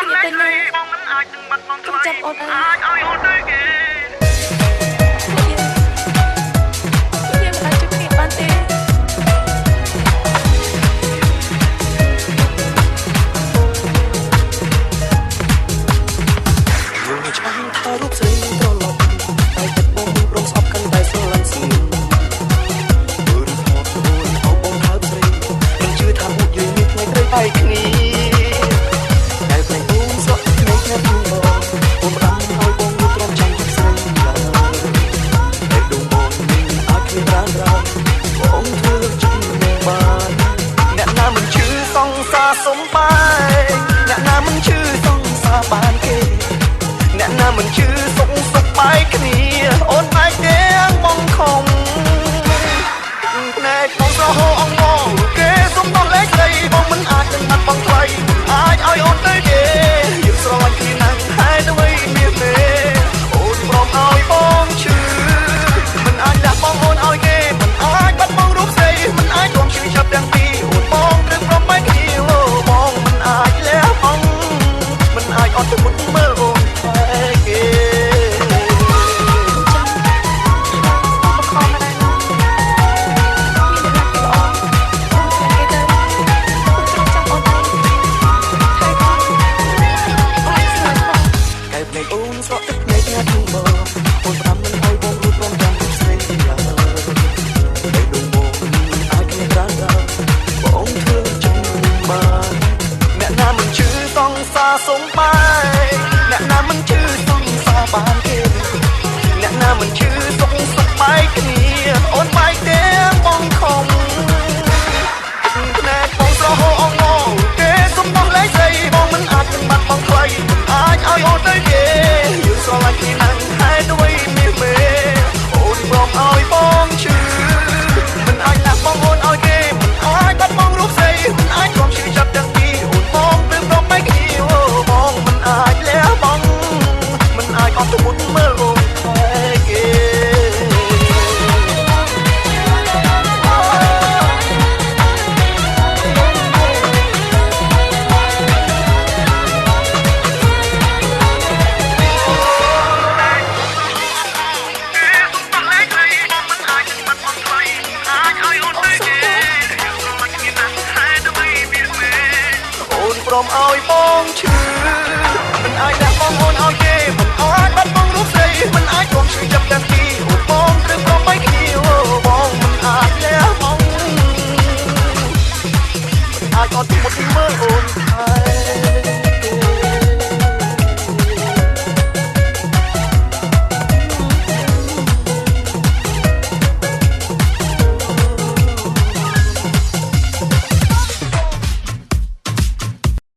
ញទៅណាបងមិនអាចនឹងបាត់បង់ថ្លៃអាចឲ្យអូនទៅគេយើងមិនអាចជិះគ្នាបានទេយើងឆ្អឹងថារូបស្រីត្រឡប់តែទឹកបងរងស្អប់កាន់តែស្រឡាញ់ស្ងៀមមើលថតខ្លួនអោបងថើបស្រីមិនជឿថាពួកយើងមានថ្ងៃត្រូវបែកគ្នាតែផ្លែអូនស្រក់ភ្នែកណាស់បងអូនបានឲ្យបងនោះទ្រាំចាំចិត្តស្រីឡើយតែដងបងមិនអាចគ្មានរានរាបងធ្វើចិត្តនឹងបានអ្នកណាមិនជឿសង្សារសំបាយអ្នកណាមិនជឿសង្សារបានគេអ្នកណាមិនជឿសុខបែកគ្នាអូនបែកទាំងបងខំណែបងស្រហោអងងគេសុំដល់លេខស្រីបងមិនអាចនឹងបាត់បង់ថ្លៃអាចឲ្យអូនទៅទេយើងស្រឡាញ់គ្នាណាស់ហើយទៅមានទេអូនព្រមឲ្យបងជឿមិនអាចលះបង់អូនឲ្យគេមិនអាចបាត់បង់រូបស្រីមិនអាចរំជឿចាប់ទាំងពីរអូនបងព្រឹកព្រមបែកគ្នាបងមិនអាចលះបង់មិនអាចអត់ទៅមុខមើលអូនតែគេសុំបាយអ្នកណាមិនជឿសង្សារបានទេអ្នកណាមិនជឿសុខបែកគ្នាអូនបែកទាំងបងខំណែបងស្រហោអងងគេសុំដល់លេខស្រីបងមិនអាចនឹងបាត់បង់ថ្លៃអាចឲ្យអូនទៅទេយើងស្រឡាញ់គ្នាណាស់ហើយទៅមានមេអូនព្រមឲ្យបងជឿមិនអាចលះបង់អូនឲ្យគេមិនអាចបាត់បង់រូបស្រីមិនអាចរំជឿចាប់ទាំងពីរអូនបងព្រមបែកគ្នាបងមិនអាចលះបង់មិនអាចអត់ទៅមុខមើលអូនតែគេព្រមឲ្យបងជឿមិនអាចដាក់បងអូនឲ្យគេមិនអាចបាត់បង់រូបស្រីមិនអាចរំជឿចាប់ទាំងពីរអូនបងត្រូវ